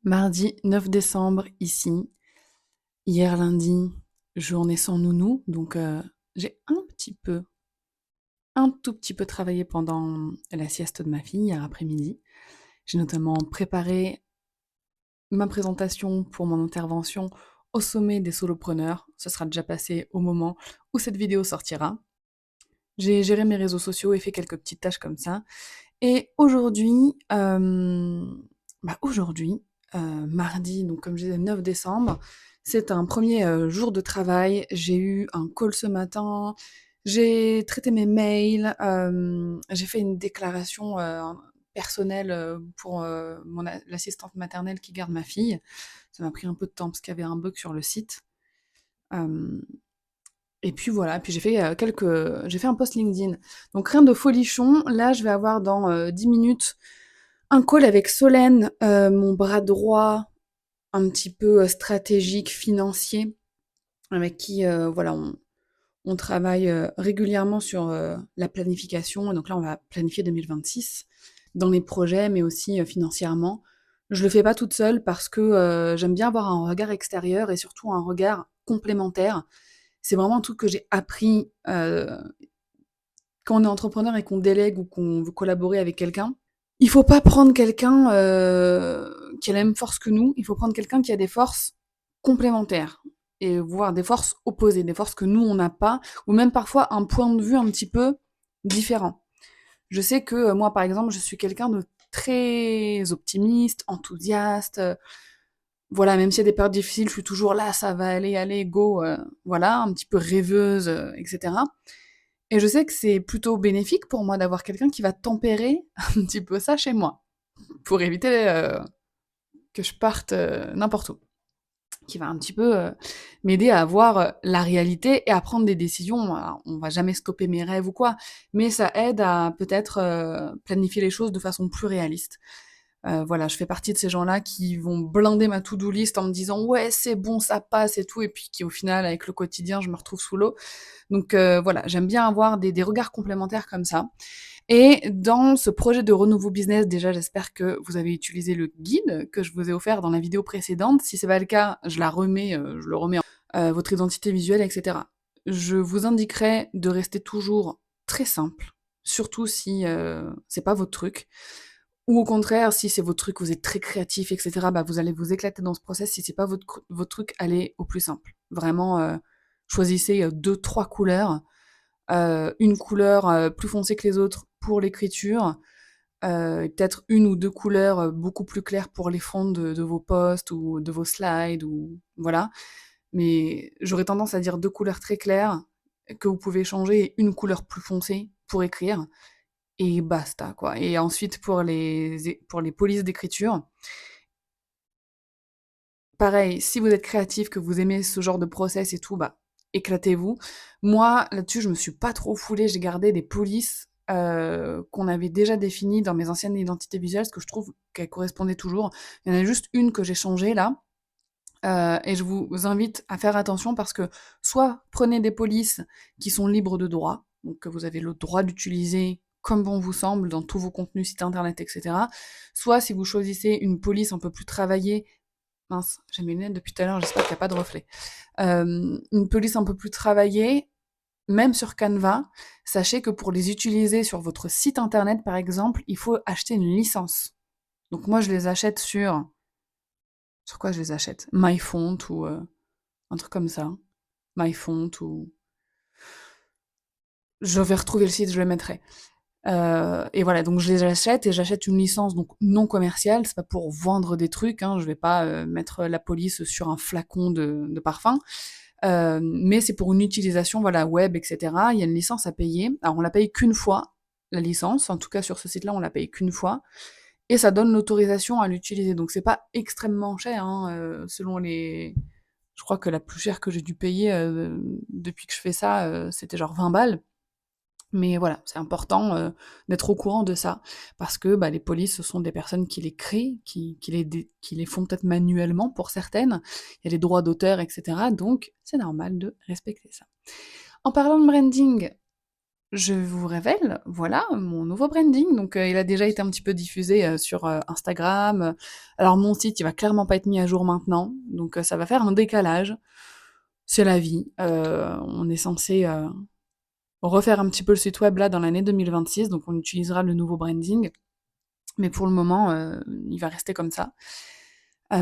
Mardi 9 décembre ici. Hier lundi, journée sans nounou, donc j'ai un tout petit peu travaillé pendant la sieste de ma fille hier après-midi. J'ai notamment préparé ma présentation pour mon intervention au sommet des solopreneurs. Ce sera déjà passé au moment où cette vidéo sortira. J'ai géré mes réseaux sociaux et fait quelques petites tâches comme ça. Et aujourd'hui, mardi, donc comme je disais, 9 décembre, c'est un premier jour de travail. J'ai eu un call ce matin, j'ai traité mes mails, j'ai fait une déclaration personnelle pour l'assistante maternelle qui garde ma fille. Ça m'a pris un peu de temps parce qu'il y avait un bug sur le site. Euh, et puis voilà, puis j'ai fait un post LinkedIn. Donc rien de folichon. Là, je vais avoir dans 10 minutes un call avec Solène, mon bras droit, un petit peu stratégique, financier, avec qui voilà, on travaille régulièrement sur la planification. Et donc là, on va planifier 2026 dans les projets, mais aussi financièrement. Je le fais pas toute seule parce que j'aime bien avoir un regard extérieur et surtout un regard complémentaire. C'est vraiment un truc que j'ai appris quand on est entrepreneur et qu'on délègue ou qu'on veut collaborer avec quelqu'un. Il faut pas prendre quelqu'un qui a la même force que nous, il faut prendre quelqu'un qui a des forces complémentaires et voire des forces opposées, des forces que nous on n'a pas, ou même parfois un point de vue un petit peu différent. Je sais que moi par exemple, je suis quelqu'un de très optimiste, enthousiaste, voilà, même s'il y a des périodes difficiles, je suis toujours là, ça va aller, allez, go, voilà, un petit peu rêveuse, etc. Et je sais que c'est plutôt bénéfique pour moi d'avoir quelqu'un qui va tempérer un petit peu ça chez moi pour éviter que je parte n'importe où, qui va un petit peu m'aider à voir la réalité et à prendre des décisions. Alors, on va jamais stopper mes rêves ou quoi, mais ça aide à peut-être planifier les choses de façon plus réaliste. Voilà, je fais partie de ces gens-là qui vont blinder ma to-do list en me disant ouais c'est bon ça passe et tout, et puis qui au final avec le quotidien je me retrouve sous l'eau. Donc voilà, j'aime bien avoir des regards complémentaires comme ça. Et dans ce projet de renouveau business, déjà, j'espère que vous avez utilisé le guide que je vous ai offert dans la vidéo précédente. Si c'est pas le cas, je le remets en votre identité visuelle, etc. Je vous indiquerai de rester toujours très simple, surtout si c'est pas votre truc. Ou au contraire, si c'est votre truc, vous êtes très créatif, etc., bah, vous allez vous éclater dans ce process. Si c'est pas votre truc, allez au plus simple. Vraiment, choisissez deux, trois couleurs, une couleur plus foncée que les autres pour l'écriture, et peut-être une ou deux couleurs beaucoup plus claires pour les fonds de vos posts ou de vos slides, ou voilà. Mais j'aurais tendance à dire deux couleurs très claires que vous pouvez changer et une couleur plus foncée pour écrire et basta quoi. Et ensuite pour les polices d'écriture, pareil, si vous êtes créatif, que vous aimez ce genre de process et tout, bah éclatez-vous. Moi, là-dessus, je me suis pas trop foulée, j'ai gardé des polices qu'on avait déjà définies dans mes anciennes identités visuelles, parce que je trouve qu'elles correspondaient toujours. Il y en a juste une que j'ai changée là, et je vous invite à faire attention parce que soit prenez des polices qui sont libres de droit, donc que vous avez le droit d'utiliser comme bon vous semble dans tous vos contenus, sites internet, etc. Soit si vous choisissez une police un peu plus travaillée, mince, j'ai mes lunettes depuis tout à l'heure, j'espère qu'il n'y a pas de reflet. Une police un peu plus travaillée, même sur Canva, sachez que pour les utiliser sur votre site internet, par exemple, il faut acheter une licence. Donc moi, je les achète sur quoi je les achète? MyFont ou un truc comme ça. MyFont ou... Je vais retrouver le site, je le mettrai. Et voilà, donc je les achète et j'achète une licence donc non commerciale, c'est pas pour vendre des trucs, hein, je vais pas mettre la police sur un flacon de parfum, mais c'est pour une utilisation voilà web, etc. Il y a une licence à payer. Alors on la paye qu'une fois, la licence, en tout cas sur ce site-là on la paye qu'une fois, et ça donne l'autorisation à l'utiliser. Donc c'est pas extrêmement cher, hein, selon les... Je crois que la plus chère que j'ai dû payer depuis que je fais ça, c'était genre 20 balles. Mais voilà, c'est important d'être au courant de ça, parce que bah, les polices, ce sont des personnes qui les créent, qui les font peut-être manuellement pour certaines. Il y a les droits d'auteur, etc. Donc c'est normal de respecter ça. En parlant de branding, je vous révèle, voilà, mon nouveau branding. Donc, il a déjà été un petit peu diffusé, sur, Instagram. Alors mon site, il va clairement pas être mis à jour maintenant, donc, ça va faire un décalage. C'est la vie. On est censé, refaire un petit peu le site web là dans l'année 2026, donc on utilisera le nouveau branding. Mais pour le moment, il va rester comme ça.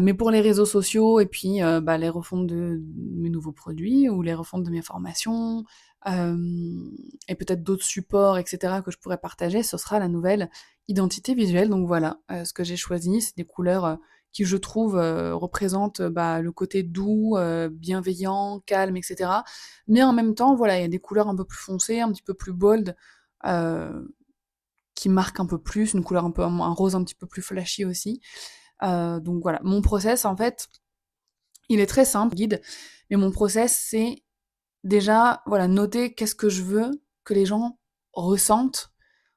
Mais pour les réseaux sociaux et puis, bah, les refontes de mes nouveaux produits ou les refontes de mes formations, et peut-être d'autres supports et cetera que je pourrais partager, ce sera la nouvelle identité visuelle. Donc voilà, ce que j'ai choisi, c'est des couleurs, qui je trouve, représentent, bah, le côté doux, bienveillant, calme et cetera. Mais en même temps, voilà, il y a des couleurs un peu plus foncées, un petit peu plus bold, heu, qui marquent un peu plus, une couleur un rose un petit peu plus flashy aussi. Donc voilà, mon process en fait, il est très simple, guide, mais mon process c'est déjà voilà, noter qu'est-ce que je veux que les gens ressentent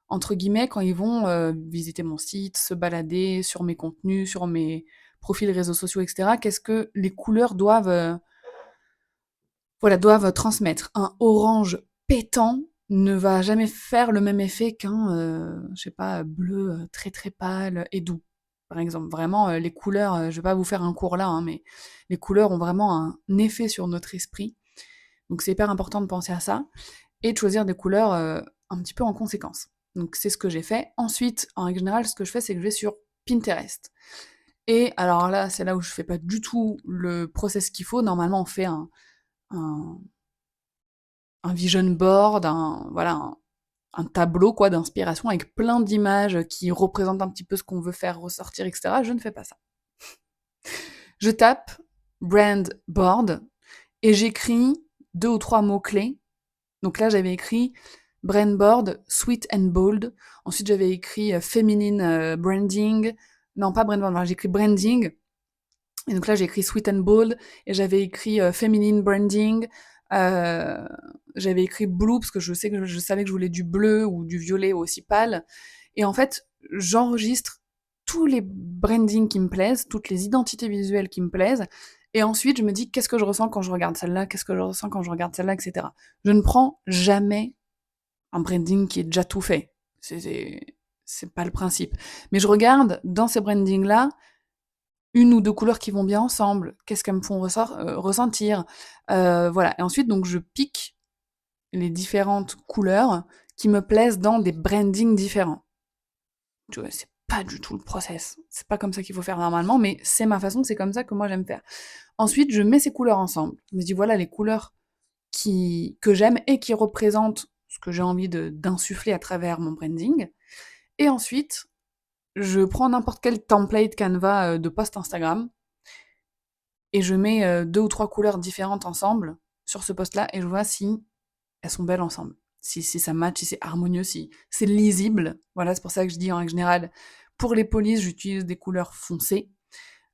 entre guillemets quand ils vont visiter mon site, se balader sur mes contenus, sur mes profils réseaux sociaux, etc. Qu'est-ce que les couleurs doivent voilà, doivent transmettre. Un orange pétant ne va jamais faire le même effet qu'un, je sais pas, bleu, très, très pâle et doux, par exemple. Vraiment, les couleurs, je vais pas vous faire un cours là, hein, mais les couleurs ont vraiment un effet sur notre esprit. Donc c'est hyper important de penser à ça et de choisir des couleurs, un petit peu en conséquence. Donc c'est ce que j'ai fait. Ensuite, en règle générale, ce que je fais, c'est que je vais sur Pinterest. Et alors là, c'est là où je fais pas du tout le process qu'il faut. Normalement, on fait un un vision board, voilà, un tableau quoi d'inspiration avec plein d'images qui représentent un petit peu ce qu'on veut faire ressortir, etc. Je ne fais pas ça. Je tape brand board et j'écris 2 ou 3 mots-clés. Donc là, j'avais écrit brand board, sweet and bold. Ensuite, j'avais écrit feminine branding. Non, pas brand board, j'ai écrit branding. Et donc là, j'ai écrit Sweet and Bold, et j'avais écrit Feminine Branding, euh, j'avais écrit Blue, parce que je savais que je voulais du bleu ou du violet aussi pâle. Et en fait, j'enregistre tous les brandings qui me plaisent, toutes les identités visuelles qui me plaisent, et ensuite je me dis qu'est-ce que je ressens quand je regarde celle-là, qu'est-ce que je ressens quand je regarde celle-là, etc. Je ne prends jamais un branding qui est déjà tout fait. C'est pas le principe. Mais je regarde dans ces brandings-là, 1 ou 2 couleurs qui vont bien ensemble, qu'est-ce qu'elles me font ressentir, voilà. Et ensuite, donc, je pique les différentes couleurs qui me plaisent dans des brandings différents. Tu vois, c'est pas du tout le process. C'est pas comme ça qu'il faut faire normalement, mais c'est ma façon, c'est comme ça que moi j'aime faire. Ensuite, je mets ces couleurs ensemble. Je me dis, voilà les couleurs que j'aime et qui représentent ce que j'ai envie d'insuffler à travers mon branding. Et ensuite, je prends n'importe quel template Canva de post Instagram et je mets 2 ou 3 couleurs différentes ensemble sur ce post-là et je vois si elles sont belles ensemble. Si ça match, si c'est harmonieux, si c'est lisible. Voilà, c'est pour ça que je dis en règle générale, pour les polices, j'utilise des couleurs foncées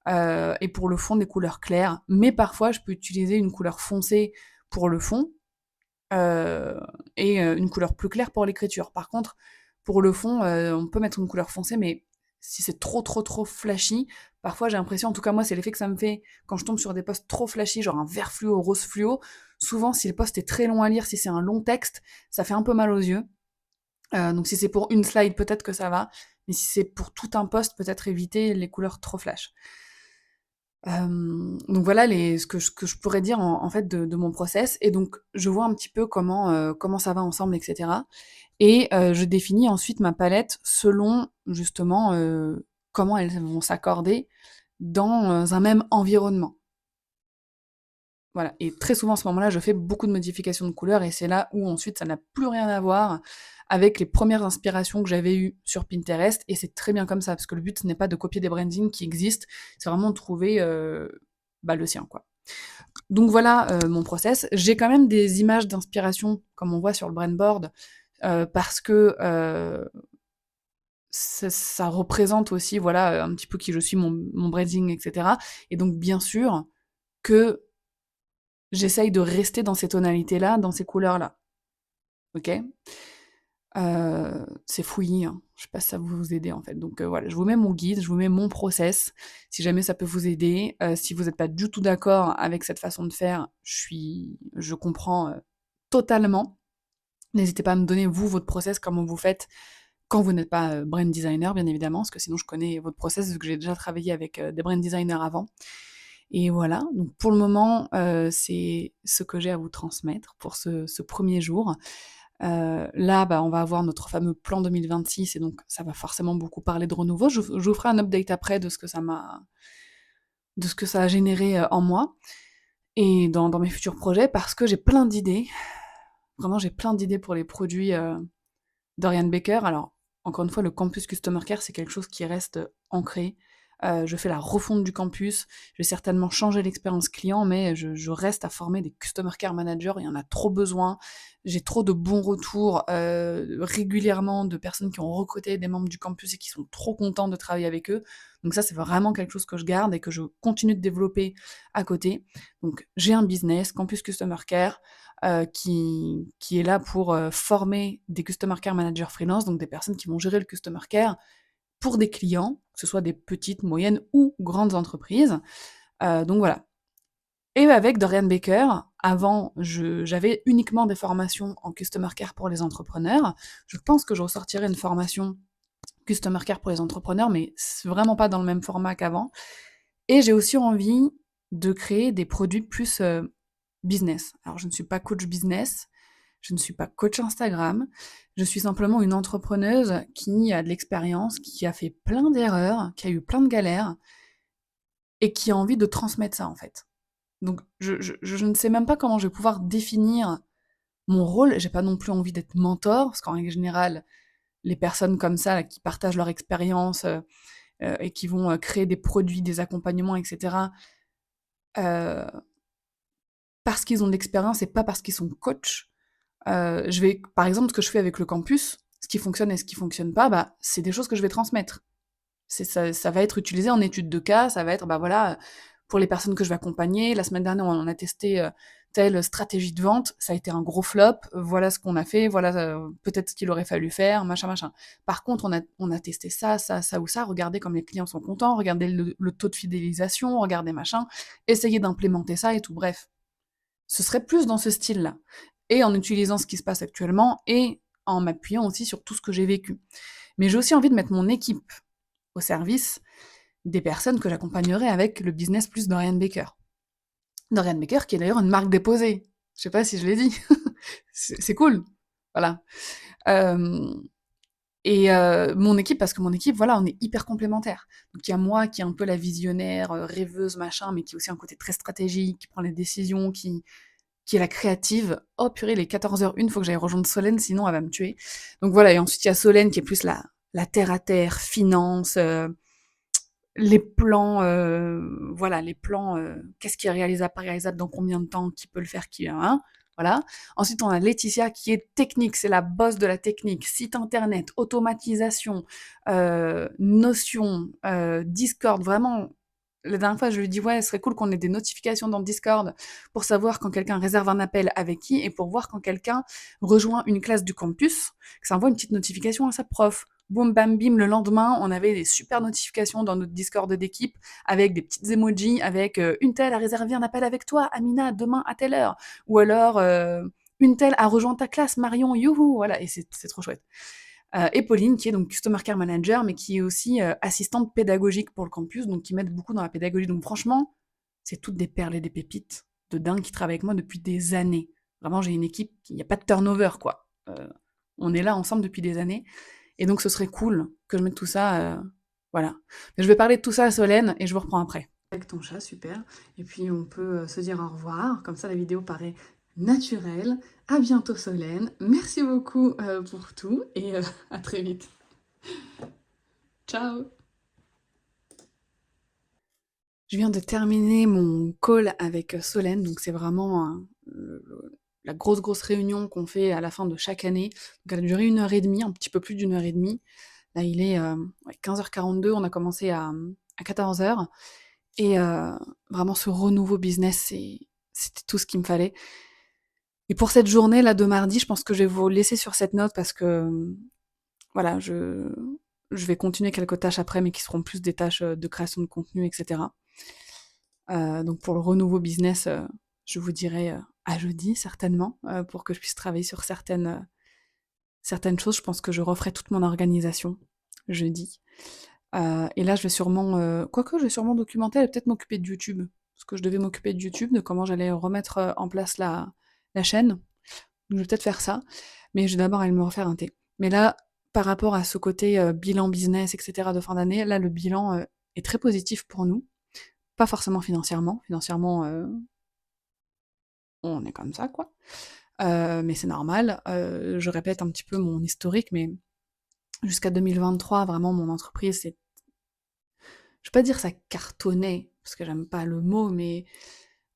et pour le fond, des couleurs claires. Mais parfois, je peux utiliser une couleur foncée pour le fond et une couleur plus claire pour l'écriture. Par contre, pour le fond, on peut mettre une couleur foncée, mais si c'est trop, trop, trop flashy, parfois j'ai l'impression, en tout cas moi, c'est l'effet que ça me fait quand je tombe sur des posts trop flashy, genre un vert fluo, rose fluo. Souvent, si le post est très long à lire, si c'est un long texte, ça fait un peu mal aux yeux. Donc si c'est pour une slide, peut-être que ça va, mais si c'est pour tout un post, peut-être éviter les couleurs trop flash. Donc voilà ce que je pourrais dire en fait de mon process, et donc je vois un petit peu comment ça va ensemble, etc. Et je définis ensuite ma palette selon justement comment elles vont s'accorder dans un même environnement. Voilà, et très souvent à ce moment-là, je fais beaucoup de modifications de couleurs et c'est là où ensuite ça n'a plus rien à voir avec les premières inspirations que j'avais eues sur Pinterest, et c'est très bien comme ça parce que le but ce n'est pas de copier des brandings qui existent, c'est vraiment de trouver bah, le sien quoi. Donc voilà mon process. J'ai quand même des images d'inspiration comme on voit sur le brand board parce que ça représente aussi voilà un petit peu qui je suis, mon branding, etc. Et donc bien sûr que j'essaye de rester dans ces tonalités-là, dans ces couleurs-là. Ok. C'est fouillis, hein. Je sais pas si ça va vous aider en fait. Donc voilà, je vous mets mon guide, je vous mets mon process, si jamais ça peut vous aider. Si vous n'êtes pas du tout d'accord avec cette façon de faire, je comprends totalement. N'hésitez pas à me donner, vous, votre process, comment vous faites quand vous n'êtes pas brand designer, bien évidemment, parce que sinon je connais votre process, vu que j'ai déjà travaillé avec des brand designers avant. Et voilà, donc pour le moment, c'est ce que j'ai à vous transmettre pour ce premier jour. Là, bah, on va avoir notre fameux plan 2026 et donc ça va forcément beaucoup parler de renouveau. Je vous ferai un update après de ce que ça a généré en moi et dans mes futurs projets parce que j'ai plein d'idées. Vraiment, j'ai plein d'idées pour les produits Dorian Baker. Alors, encore une fois, le campus Customer Care, c'est quelque chose qui reste ancré. Je fais la refonte du campus. Je vais certainement changer l'expérience client, mais je reste à former des Customer Care Managers. Il y en a trop besoin. J'ai trop de bons retours régulièrement de personnes qui ont recruté des membres du campus et qui sont trop contents de travailler avec eux. Donc ça, c'est vraiment quelque chose que je garde et que je continue de développer à côté. Donc j'ai un business, Campus Customer Care, qui est là pour former des Customer Care Managers freelance, donc des personnes qui vont gérer le Customer Care pour des clients, que ce soit des petites, moyennes ou grandes entreprises. Donc voilà. Et avec Dorian Baker, avant, j'avais uniquement des formations en Customer Care pour les entrepreneurs. Je pense que je ressortirai une formation Customer Care pour les entrepreneurs, mais c'est vraiment pas dans le même format qu'avant. Et j'ai aussi envie de créer des produits plus business. Alors, je ne suis pas coach business, je ne suis pas coach Instagram, je suis simplement une entrepreneuse qui a de l'expérience, qui a fait plein d'erreurs, qui a eu plein de galères, et qui a envie de transmettre ça, en fait. Donc, je ne sais même pas comment je vais pouvoir définir mon rôle. J'ai pas non plus envie d'être mentor, parce qu'en règle générale, les personnes comme ça, là, qui partagent leur expérience et qui vont créer des produits, des accompagnements, etc., euh, parce qu'ils ont de l'expérience et pas parce qu'ils sont coachs. Je vais, par exemple, ce que je fais avec le campus, ce qui fonctionne et ce qui fonctionne pas, bah, c'est des choses que je vais transmettre. Ça va être utilisé en étude de cas, ça va être, bah voilà, pour les personnes que je vais accompagner. La semaine dernière, on a testé telle stratégie de vente, ça a été un gros flop, voilà ce qu'on a fait, voilà peut-être ce qu'il aurait fallu faire, machin, machin. Par contre, on a testé ça, ça, ça ou ça, regardez comme les clients sont contents, regardez le taux de fidélisation, regardez machin, essayez d'implémenter ça et tout, bref. Ce serait plus dans ce style-là. Et en utilisant ce qui se passe actuellement et en m'appuyant aussi sur tout ce que j'ai vécu. Mais j'ai aussi envie de mettre mon équipe au service des personnes que j'accompagnerai avec le business plus Dorian Baker. Dorian Baker qui est d'ailleurs une marque déposée. Je sais pas si je l'ai dit. C'est cool. Voilà. Euh, mon équipe, parce que mon équipe, voilà, on est hyper complémentaires. Donc il y a moi qui est un peu la visionnaire, rêveuse, machin, mais qui a aussi un côté très stratégique, qui prend les décisions, qui est la créative. Oh purée, les 14h01, faut que j'aille rejoindre Solène, sinon elle va me tuer. Donc voilà, et ensuite il y a Solène qui est plus la terre à terre, finance, les plans, voilà, les plans, qu'est-ce qui est réalisable, pas réalisable, dans combien de temps, qui peut le faire, qui, hein, voilà. Ensuite, on a Laetitia qui est technique, c'est la boss de la technique, site internet, automatisation, Notion, Discord, vraiment. La dernière fois, je lui ai dit, ouais, ce serait cool qu'on ait des notifications dans Discord pour savoir quand quelqu'un réserve un appel avec qui et pour voir quand quelqu'un rejoint une classe du campus, que ça envoie une petite notification à sa prof. Boum, bam, bim, le lendemain, on avait des super notifications dans notre Discord d'équipe avec des petites emojis, avec une telle a réservé un appel avec toi, Amina, demain à telle heure. Ou alors, une telle a rejoint ta classe, Marion, youhou, voilà, et c'est trop chouette. Et Pauline, qui est donc Customer Care Manager, mais qui est aussi assistante pédagogique pour le campus, donc qui m'aide beaucoup dans la pédagogie. Donc franchement, c'est toutes des perles et des pépites de dingue qui travaillent avec moi depuis des années. Vraiment, j'ai une équipe, il n'y a pas de turnover, quoi. On est là ensemble depuis des années. Et donc, ce serait cool que je mette tout ça. Voilà. Mais je vais parler de tout ça à Solène et je vous reprends après. Avec ton chat, super. Et puis, on peut se dire au revoir. Comme ça, la vidéo paraît naturelle. À bientôt, Solène. Merci beaucoup pour tout et à très vite. Ciao! Je viens de terminer mon call avec Solène, donc c'est vraiment la grosse réunion qu'on fait à la fin de chaque année. Donc elle a duré 1 heure et demie, un petit peu plus d'1 heure et demie. Là, il est ouais, 15h42, on a commencé à 14h. Et vraiment, ce renouveau business, c'était tout ce qu'il me fallait. Et pour cette journée là de mardi, je pense que je vais vous laisser sur cette note parce que voilà, je vais continuer quelques tâches après, mais qui seront plus des tâches de création de contenu, etc. Donc pour le renouveau business, je vous dirai à jeudi certainement, pour que je puisse travailler sur certaines Certaines choses, je pense que je referai toute mon organisation jeudi. Et là, je vais sûrement, quoique je vais sûrement documenter et peut-être m'occuper de YouTube. Parce que je devais m'occuper de YouTube, de comment j'allais remettre en place la chaîne. Donc je vais peut-être faire ça. Mais je vais d'abord aller me refaire un thé. Mais là, par rapport à ce côté bilan business, etc. de fin d'année, là, le bilan est très positif pour nous. Pas forcément financièrement. Financièrement, on est comme ça, quoi. Mais c'est normal. Je répète un petit peu mon historique, mais jusqu'à 2023, vraiment, mon entreprise, je vais pas dire ça cartonnait, parce que j'aime pas le mot, mais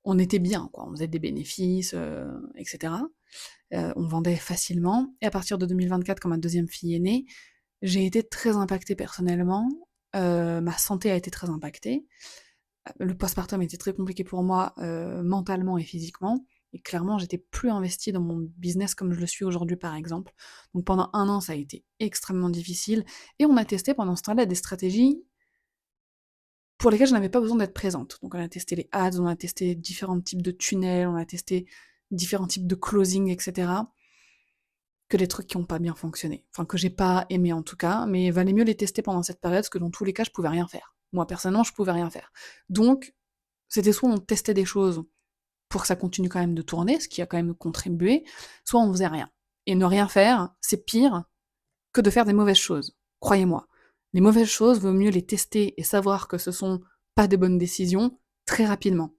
on était bien, quoi. On faisait des bénéfices, etc. On vendait facilement. Et à partir de 2024, quand ma deuxième fille est née, j'ai été très impactée personnellement. Ma santé a été très impactée. Le postpartum était très compliqué pour moi, mentalement et physiquement. Et clairement, j'étais plus investie dans mon business comme je le suis aujourd'hui, par exemple. Donc pendant 1 an, ça a été extrêmement difficile. Et on a testé pendant ce temps-là des stratégies pour lesquelles je n'avais pas besoin d'être présente. Donc on a testé les ads, on a testé différents types de tunnels, on a testé différents types de closing, etc. Que des trucs qui n'ont pas bien fonctionné. Enfin, que j'ai pas aimé en tout cas, mais il valait mieux les tester pendant cette période, parce que dans tous les cas, je pouvais rien faire. Moi, personnellement, je pouvais rien faire. Donc, c'était soit on testait des choses pour que ça continue quand même de tourner, ce qui a quand même contribué, soit on faisait rien. Et ne rien faire, c'est pire que de faire des mauvaises choses. Croyez-moi. Les mauvaises choses, vaut mieux les tester et savoir que ce sont pas des bonnes décisions très rapidement.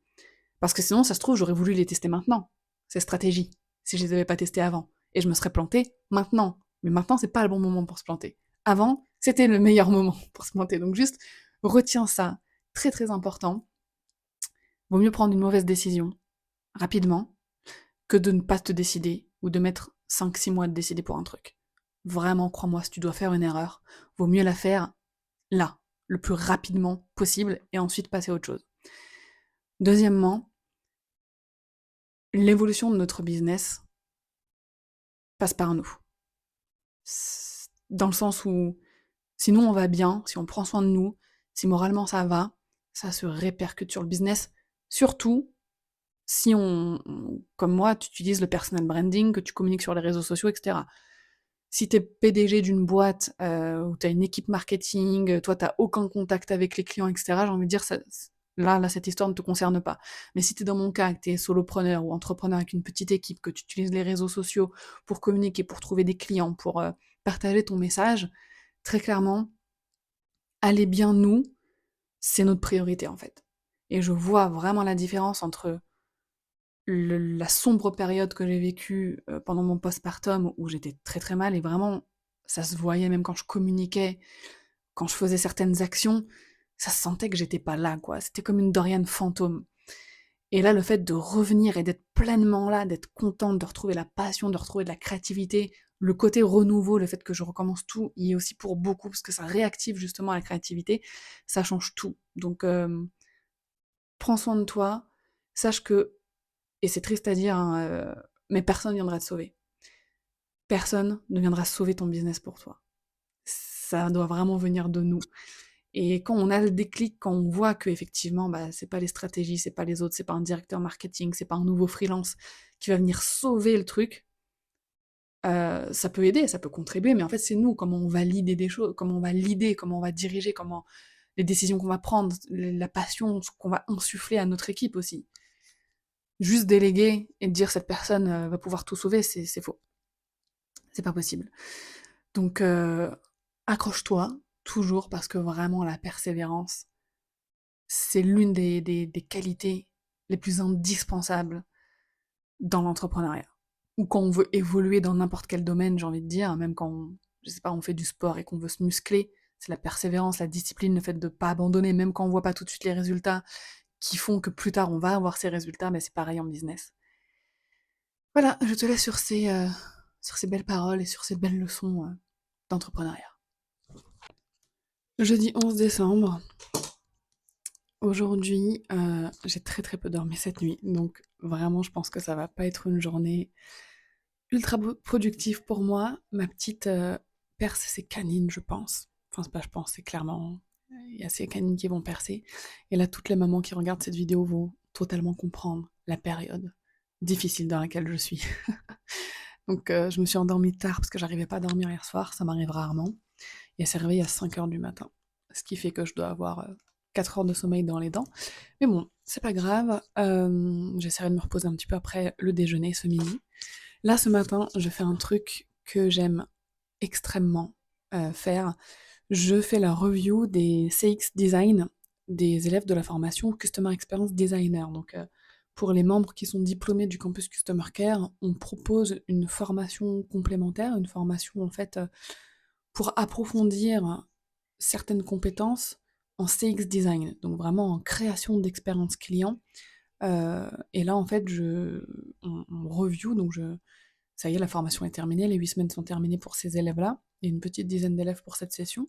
Parce que sinon, ça se trouve, j'aurais voulu les tester maintenant, ces stratégies, si je les avais pas testées avant. Et je me serais plantée maintenant. Mais maintenant, c'est pas le bon moment pour se planter. Avant, c'était le meilleur moment pour se planter. Donc juste, retiens ça. Très très important. Vaut mieux prendre une mauvaise décision rapidement que de ne pas te décider ou de mettre 5-6 mois à te décider pour un truc. Vraiment, crois-moi, si tu dois faire une erreur, vaut mieux la faire là, le plus rapidement possible, et ensuite passer à autre chose. Deuxièmement, l'évolution de notre business passe par nous. Dans le sens où, si nous on va bien, si on prend soin de nous, si moralement ça va, ça se répercute sur le business, surtout si comme moi, tu utilises le personal branding, que tu communiques sur les réseaux sociaux, etc. Si t'es PDG d'une boîte, où t'as une équipe marketing, toi t'as aucun contact avec les clients, etc., j'ai envie de dire, là, cette histoire ne te concerne pas. Mais si t'es dans mon cas, que t'es solopreneur ou entrepreneur avec une petite équipe, que tu utilises les réseaux sociaux pour communiquer, pour trouver des clients, pour partager ton message, très clairement, aller bien nous, c'est notre priorité en fait. Et je vois vraiment la différence entre la sombre période que j'ai vécue pendant mon postpartum où j'étais très très mal et vraiment ça se voyait même quand je communiquais, quand je faisais certaines actions, ça se sentait que j'étais pas là quoi. C'était comme une Dorian fantôme. Et là, le fait de revenir et d'être pleinement là, d'être contente, de retrouver la passion, de retrouver de la créativité, le côté renouveau, le fait que je recommence tout, y est aussi pour beaucoup parce que ça réactive justement la créativité, ça change tout. Donc prends soin de toi, sache que et c'est triste à dire, hein, mais personne ne viendra te sauver. Personne ne viendra sauver ton business pour toi. Ça doit vraiment venir de nous. Et quand on a le déclic, quand on voit que effectivement, bah, c'est pas les stratégies, c'est pas les autres, c'est pas un directeur marketing, c'est pas un nouveau freelance qui va venir sauver le truc, ça peut aider, ça peut contribuer, mais en fait c'est nous, comment on va leader des choses, comment on va leader, comment on va diriger, comment les décisions qu'on va prendre, la passion qu'on va insuffler à notre équipe aussi. Juste déléguer et dire cette personne va pouvoir tout sauver, c'est faux. C'est pas possible. Donc accroche-toi toujours parce que vraiment la persévérance, c'est l'une des qualités les plus indispensables dans l'entrepreneuriat. Ou quand on veut évoluer dans n'importe quel domaine, j'ai envie de dire, même quand je sais pas, on fait du sport et qu'on veut se muscler, c'est la persévérance, la discipline, le fait de pas abandonner, même quand on voit pas tout de suite les résultats, qui font que plus tard on va avoir ces résultats, mais c'est pareil en business. Voilà, je te laisse sur ces belles paroles et sur ces belles leçons d'entrepreneuriat. Jeudi 11 décembre, aujourd'hui, j'ai très très peu dormi cette nuit, donc vraiment je pense que ça va pas être une journée ultra productive pour moi. Ma petite perce ses canines, je pense. Enfin, c'est pas je pense, c'est clairement... Il y a ces canines qui vont percer. Et là, toutes les mamans qui regardent cette vidéo vont totalement comprendre la période difficile dans laquelle je suis. Donc je me suis endormie tard parce que j'arrivais pas à dormir hier soir, ça m'arrive rarement. Et elle s'est réveillée à 5 heures du matin. Ce qui fait que je dois avoir 4 heures de sommeil dans les dents. Mais bon, c'est pas grave. J'essaierai de me reposer un petit peu après le déjeuner ce midi. Là, ce matin, je fais un truc que j'aime extrêmement faire. Je fais la review des CX Design des élèves de la formation Customer Experience Designer. Donc, pour les membres qui sont diplômés du campus Customer Care, on propose une formation complémentaire, une formation en fait pour approfondir certaines compétences en CX Design, donc vraiment en création d'expérience client. Et là, en fait, on review, donc ça y est, la formation est terminée, les 8 semaines sont terminées pour ces élèves-là, et une petite dizaine d'élèves pour cette session.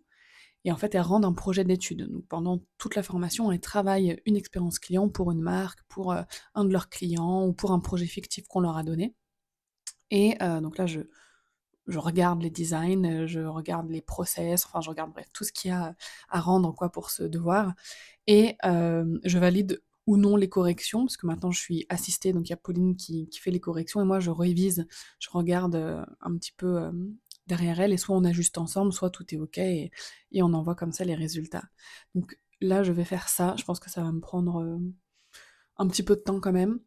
Et en fait, elles rendent un projet d'étude. Donc pendant toute la formation, elles travaillent une expérience client pour une marque, pour un de leurs clients, ou pour un projet fictif qu'on leur a donné. Et donc là, je regarde les designs, je regarde les process, enfin je regarde bref tout ce qu'il y a à rendre quoi pour ce devoir. Et je valide ou non les corrections, parce que maintenant je suis assistée, donc il y a Pauline qui fait les corrections, et moi je révise, je regarde un petit peu derrière elle, et soit on ajuste ensemble, soit tout est ok, et on envoie comme ça les résultats. Donc là je vais faire ça, je pense que ça va me prendre un petit peu de temps quand même.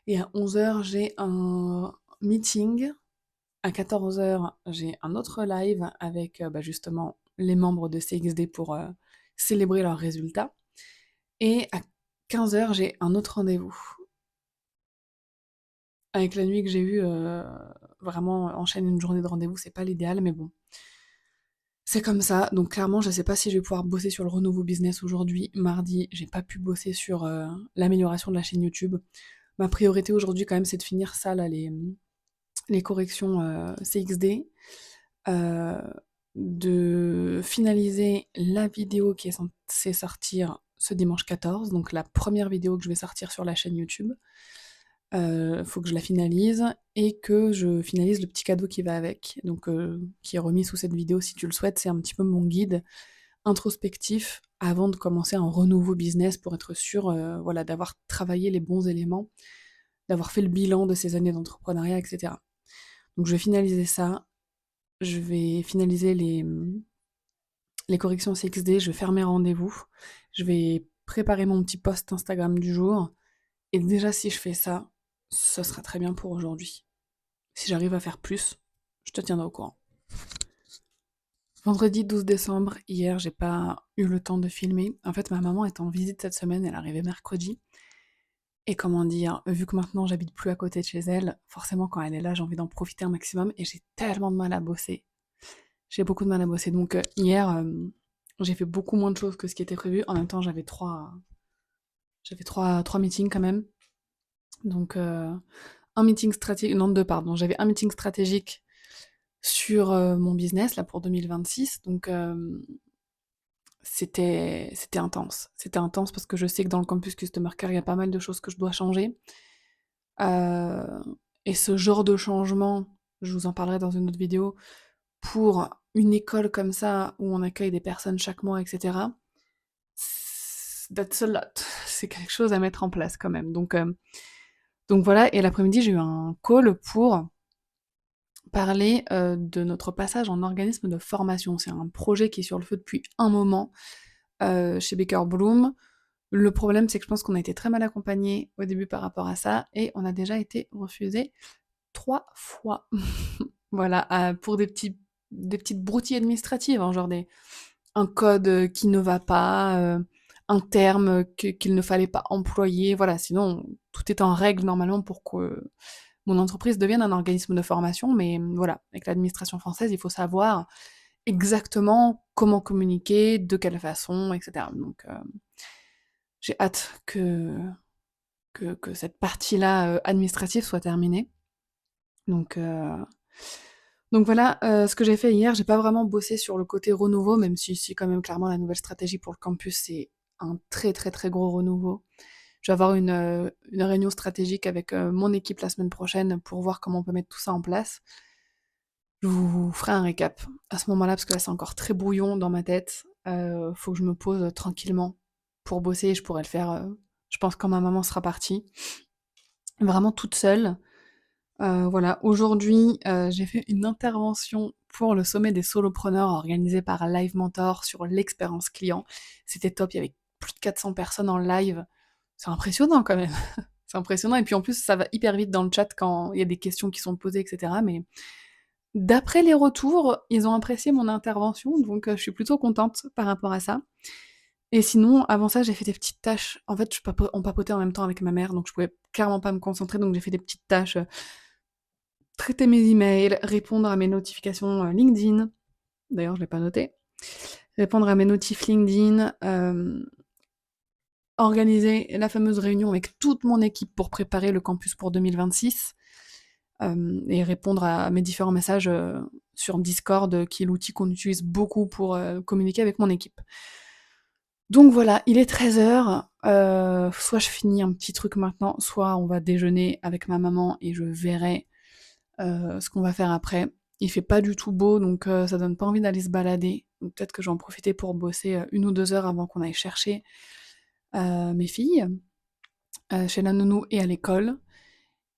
Et à 11 heures j'ai un meeting, à 14 heures j'ai un autre live avec bah, justement les membres de CXD pour célébrer leurs résultats. Et à 15 heures j'ai un autre rendez-vous. Avec la nuit que j'ai eue, vraiment enchaîner une journée de rendez-vous, c'est pas l'idéal, mais bon. C'est comme ça, donc clairement, je sais pas si je vais pouvoir bosser sur le renouveau business aujourd'hui. Mardi, j'ai pas pu bosser sur l'amélioration de la chaîne YouTube. Ma priorité aujourd'hui, quand même, c'est de finir ça, là, les corrections CXD, euh, de finaliser la vidéo qui est censée sortir ce dimanche 14, donc la première vidéo que je vais sortir sur la chaîne YouTube. Faut que je la finalise et que je finalise le petit cadeau qui va avec, donc qui est remis sous cette vidéo si tu le souhaites. C'est un petit peu mon guide introspectif avant de commencer un renouveau business pour être sûr voilà, d'avoir travaillé les bons éléments, d'avoir fait le bilan de ces années d'entrepreneuriat, etc. Donc je vais finaliser ça, je vais finaliser les corrections CXD, je vais faire mes rendez-vous, je vais préparer mon petit post Instagram du jour, et déjà si je fais ça, ce sera très bien pour aujourd'hui. Si j'arrive à faire plus, je te tiendrai au courant. Vendredi 12 décembre, hier, j'ai pas eu le temps de filmer. En fait, ma maman est en visite cette semaine, elle est arrivée mercredi. Et comment dire, vu que maintenant j'habite plus à côté de chez elle, forcément quand elle est là, j'ai envie d'en profiter un maximum, et j'ai tellement de mal à bosser. J'ai beaucoup de mal à bosser. Donc hier, j'ai fait beaucoup moins de choses que ce qui était prévu. En même temps, j'avais trois meetings quand même. Donc un meeting stratégique, non deux pardon, j'avais un meeting stratégique sur mon business là pour 2026. Donc c'était intense. C'était intense parce que je sais que dans le campus Customer Care, il y a pas mal de choses que je dois changer. Euh, et ce genre de changement, je vous en parlerai dans une autre vidéo, pour une école comme ça où on accueille des personnes chaque mois, etc. That's a lot. C'est quelque chose à mettre en place quand même. Donc voilà. Et l'après-midi, j'ai eu un call pour parler de notre passage en organisme de formation. C'est un projet qui est sur le feu depuis un moment chez Baker Bloom. Le problème, c'est que je pense qu'on a été très mal accompagnés au début par rapport à ça, et on a déjà été refusé 3 fois. Voilà, pour des petites broutilles administratives, hein, genre un code qui ne va pas, un terme qu'il ne fallait pas employer. Voilà, sinon tout est en règle normalement pour que mon entreprise devienne un organisme de formation, mais voilà, avec l'administration française, il faut savoir exactement comment communiquer, de quelle façon, etc. Donc j'ai hâte que cette partie-là administrative soit terminée. Donc, euh, donc voilà, ce que j'ai fait hier, j'ai pas vraiment bossé sur le côté renouveau, même si quand même clairement la nouvelle stratégie pour le campus, c'est un très très très gros renouveau. Je vais avoir une réunion stratégique avec mon équipe la semaine prochaine pour voir comment on peut mettre tout ça en place. Je vous ferai un récap à ce moment-là, parce que là c'est encore très brouillon dans ma tête. Faut que je me pose tranquillement pour bosser, je pourrais le faire, je pense quand ma maman sera partie. Vraiment toute seule. Voilà, aujourd'hui, j'ai fait une intervention pour le sommet des solopreneurs organisé par Live Mentor sur l'expérience client. C'était top, il y avait plus de 400 personnes en live. C'est impressionnant quand même. C'est impressionnant et puis en plus ça va hyper vite dans le chat quand il y a des questions qui sont posées et cetera, mais d'après les retours, ils ont apprécié mon intervention donc je suis plutôt contente par rapport à ça. Et sinon, avant ça, j'ai fait des petites tâches. En fait, on papotait en même temps avec ma mère, donc je pouvais clairement pas me concentrer, donc j'ai fait des petites tâches, traiter mes emails, répondre à mes notifications, LinkedIn. D'ailleurs, je l'ai pas noté. Répondre à mes notifs LinkedIn, organiser la fameuse réunion avec toute mon équipe pour préparer le campus pour 2026, et répondre à mes différents messages, sur Discord, qui est l'outil qu'on utilise beaucoup pour, communiquer avec mon équipe. Donc voilà, il est 13h, soit je finis un petit truc maintenant, soit on va déjeuner avec ma maman et je verrai, ce qu'on va faire après. Il fait pas du tout beau, donc ça donne pas envie d'aller se balader. Donc peut-être que je vais en profiter pour bosser, 1 ou 2 heures avant qu'on aille chercher, mes filles, chez la nounou et à l'école.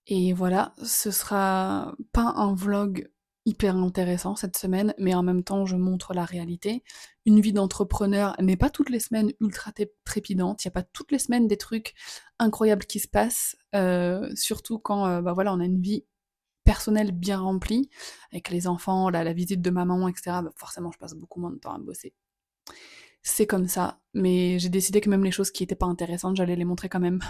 Et voilà, ce sera pas un vlog hyper intéressant cette semaine, mais en même temps, je montre la réalité. Une vie d'entrepreneur n'est pas toutes les semaines ultra trépidante, il y a pas toutes les semaines des trucs incroyables qui se passent, surtout quand, bah, voilà, on a une vie personnelle bien remplie, avec les enfants, la visite de ma maman et cetera, bah, forcément, je passe beaucoup moins de temps à bosser. C'est comme ça, mais j'ai décidé que même les choses qui étaient pas intéressantes, j'allais les montrer quand même.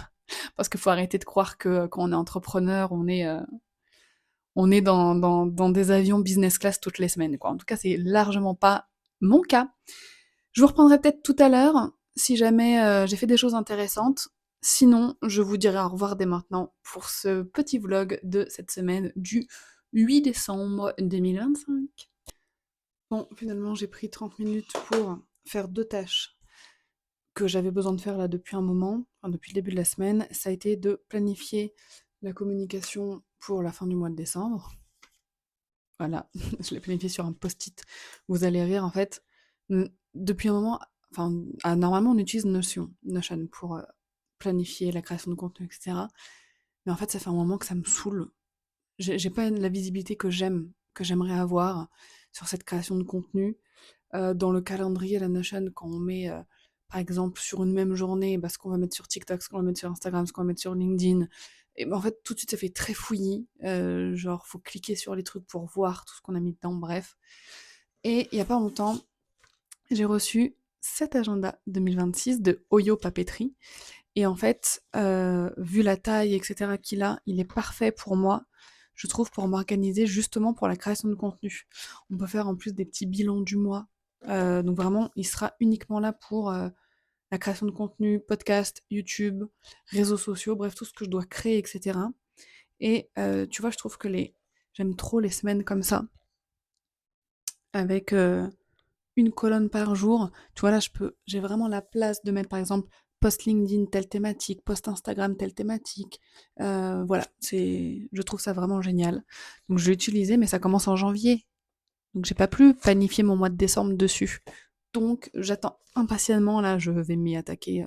Parce qu'il faut arrêter de croire que quand on est entrepreneur, on est dans des avions business class toutes les semaines, quoi. En tout cas, c'est largement pas mon cas. Je vous reprendrai peut-être tout à l'heure, si jamais j'ai fait des choses intéressantes. Sinon, je vous dirai au revoir dès maintenant pour ce petit vlog de cette semaine du 8 décembre 2025. Bon, finalement, j'ai pris 30 minutes pour faire 2 tâches que j'avais besoin de faire là depuis un moment, enfin depuis le début de la semaine. Ça a été de planifier la communication pour la fin du mois de décembre. Voilà, je l'ai planifié sur un post-it. Vous allez rire, en fait. Depuis un moment, enfin, normalement, on utilise Notion pour planifier la création de contenu, etc. Mais en fait, ça fait un moment que ça me saoule. J'ai pas la visibilité que j'aimerais avoir sur cette création de contenu. Dans le calendrier, la Notion, quand on met, par exemple, sur une même journée, bah, ce qu'on va mettre sur TikTok, ce qu'on va mettre sur Instagram, ce qu'on va mettre sur LinkedIn, et ben en fait, tout de suite, ça fait très fouillis. Genre, faut cliquer sur les trucs pour voir tout ce qu'on a mis dedans, bref. Et il y a pas longtemps, j'ai reçu cet agenda 2026 de Oyo Papeterie. Et en fait, vu la taille, etc. qu'il a, il est parfait pour moi, je trouve, pour m'organiser justement pour la création de contenu. On peut faire en plus des petits bilans du mois. Donc vraiment, il sera uniquement là pour la création de contenu, podcast, YouTube, réseaux sociaux, bref, tout ce que je dois créer, etc. Et tu vois, je trouve que j'aime trop les semaines comme ça, avec une colonne par jour. Tu vois, là, j'ai vraiment la place de mettre, par exemple, post LinkedIn, telle thématique, post Instagram, telle thématique. Voilà, je trouve ça vraiment génial. Donc, je l'ai utilisé, mais ça commence en janvier. Donc, j'ai pas pu planifier mon mois de décembre dessus. Donc, j'attends impatiemment, là, je vais m'y attaquer,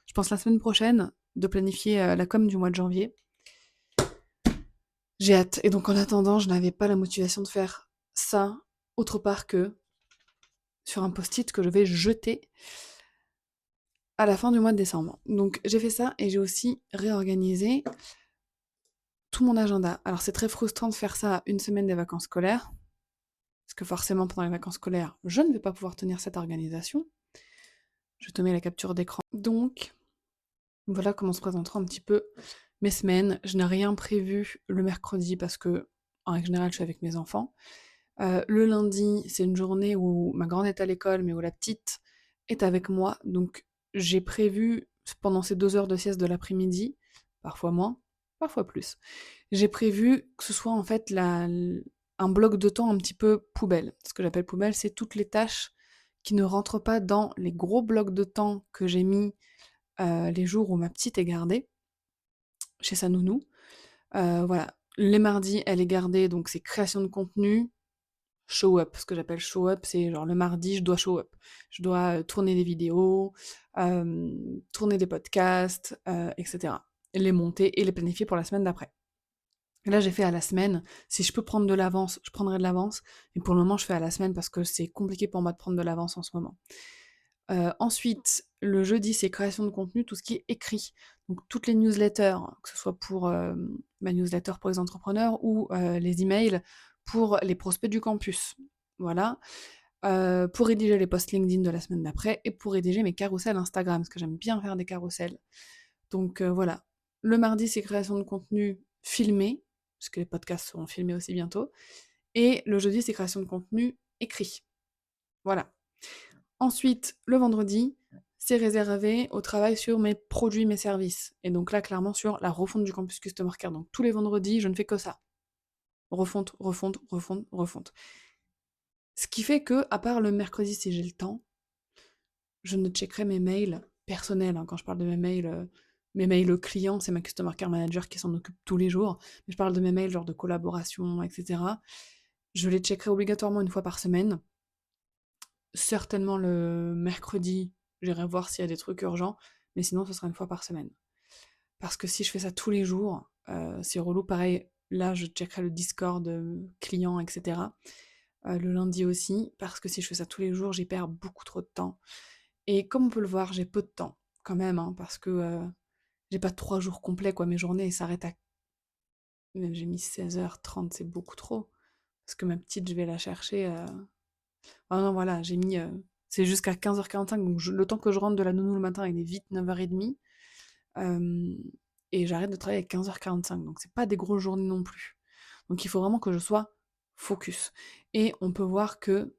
je pense la semaine prochaine, de planifier la com du mois de janvier. J'ai hâte. Et donc, en attendant, je n'avais pas la motivation de faire ça autre part que sur un post-it que je vais jeter à la fin du mois de décembre. Donc j'ai fait ça et j'ai aussi réorganisé tout mon agenda. Alors c'est très frustrant de faire ça à une semaine des vacances scolaires, parce que forcément pendant les vacances scolaires, je ne vais pas pouvoir tenir cette organisation. Je te mets la capture d'écran. Donc voilà comment se présenteront un petit peu mes semaines. Je n'ai rien prévu le mercredi parce que en règle générale je suis avec mes enfants. Le lundi, c'est une journée où ma grande est à l'école, mais où la petite est avec moi. Donc j'ai prévu, pendant ces 2 heures de sieste de l'après-midi, parfois moins, parfois plus, j'ai prévu que ce soit en fait un bloc de temps un petit peu poubelle. Ce que j'appelle poubelle, c'est toutes les tâches qui ne rentrent pas dans les gros blocs de temps que j'ai mis les jours où ma petite est gardée chez sa nounou. Voilà. Les mardis, elle est gardée, donc c'est création de contenu, show up. Ce que j'appelle show up, c'est genre le mardi, je dois show up. Je dois tourner des vidéos, tourner des podcasts, etc. Les monter et les planifier pour la semaine d'après. Et là, j'ai fait à la semaine. Si je peux prendre de l'avance, je prendrai de l'avance. Mais pour le moment, je fais à la semaine parce que c'est compliqué pour moi de prendre de l'avance en ce moment. Ensuite, le jeudi, c'est création de contenu, tout ce qui est écrit. Donc toutes les newsletters, que ce soit pour ma newsletter pour les entrepreneurs ou les emails pour les prospects du campus. Voilà. Pour rédiger les posts LinkedIn de la semaine d'après et pour rédiger mes carousels Instagram, parce que j'aime bien faire des carousels. Donc voilà. Le mardi, c'est création de contenu filmé, parce que les podcasts seront filmés aussi bientôt. Et le jeudi, c'est création de contenu écrit. Voilà. Ensuite, le vendredi, c'est réservé au travail sur mes produits, mes services. Et donc là, clairement, sur la refonte du campus Customer Care. Donc tous les vendredis, je ne fais que ça. Refonte, refonte, refonte, refonte. Ce qui fait que, à part le mercredi si j'ai le temps, je ne checkerai mes mails personnels. Quand je parle de mes mails clients, c'est ma Customer Care Manager qui s'en occupe tous les jours. Mais je parle de mes mails genre de collaboration, etc. Je les checkerai obligatoirement une fois par semaine. Certainement le mercredi, j'irai voir s'il y a des trucs urgents, mais sinon ce sera une fois par semaine. Parce que si je fais ça tous les jours, c'est relou. Pareil, là je checkerai le Discord client, etc. Le lundi aussi, parce que si je fais ça tous les jours, j'y perds beaucoup trop de temps. Et comme on peut le voir, j'ai peu de temps quand même, parce que j'ai pas 3 jours complets, quoi. Mes journées s'arrêtent à... J'ai mis 16h30, c'est beaucoup trop. Parce que ma petite, je vais la chercher. Ah non, voilà, j'ai mis. C'est jusqu'à 15h45, donc le temps que je rentre de la nounou le matin, il est vite 9h30. Et j'arrête de travailler à 15h45, donc c'est pas des grosses journées non plus. Donc il faut vraiment que je sois focus. Et on peut voir que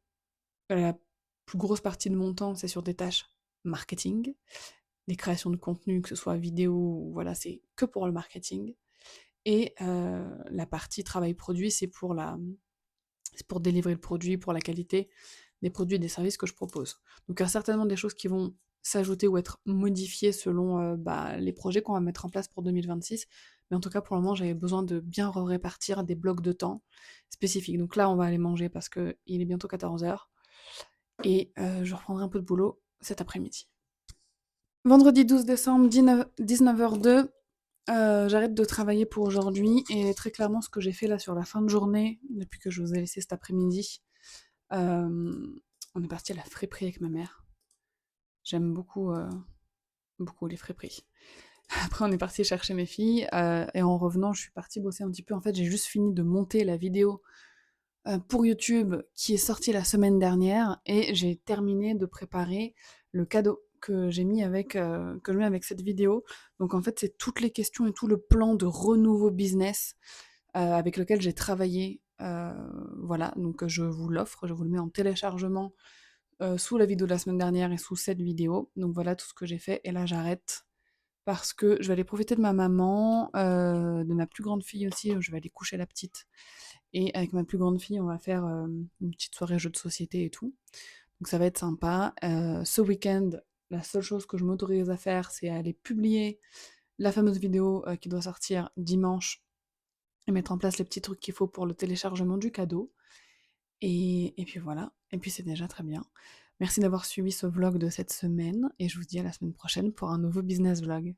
la plus grosse partie de mon temps, c'est sur des tâches marketing, des créations de contenu, que ce soit vidéo, voilà, c'est que pour le marketing. Et la partie travail produit, c'est pour délivrer le produit, pour la qualité des produits et des services que je propose. Donc il y a certainement des choses qui vont s'ajouter ou être modifiées selon les projets qu'on va mettre en place pour 2026. Mais en tout cas, pour le moment, j'avais besoin de bien répartir des blocs de temps spécifiques. Donc là, on va aller manger parce qu'il est bientôt 14h. Et je reprendrai un peu de boulot cet après-midi. Vendredi 12 décembre, 19h02, j'arrête de travailler pour aujourd'hui et très clairement ce que j'ai fait là sur la fin de journée, depuis que je vous ai laissé cet après-midi, on est parti à la friperie avec ma mère. J'aime beaucoup, beaucoup les friperies. Après on est parti chercher mes filles et en revenant je suis partie bosser un petit peu. En fait j'ai juste fini de monter la vidéo pour YouTube qui est sortie la semaine dernière et j'ai terminé de préparer le cadeau que j'ai mis que je mets avec cette vidéo. Donc en fait c'est toutes les questions et tout le plan de renouveau business avec lequel j'ai travaillé. Voilà, donc je vous l'offre, je vous le mets en téléchargement sous la vidéo de la semaine dernière et sous cette vidéo. Donc voilà tout ce que j'ai fait et là j'arrête parce que je vais aller profiter de ma maman, de ma plus grande fille aussi, je vais aller coucher la petite. Et avec ma plus grande fille, on va faire une petite soirée jeux de société et tout. Donc ça va être sympa. Ce week-end, la seule chose que je m'autorise à faire, c'est aller publier la fameuse vidéo qui doit sortir dimanche et mettre en place les petits trucs qu'il faut pour le téléchargement du cadeau. Et puis voilà, et puis c'est déjà très bien. Merci d'avoir suivi ce vlog de cette semaine et je vous dis à la semaine prochaine pour un nouveau business vlog.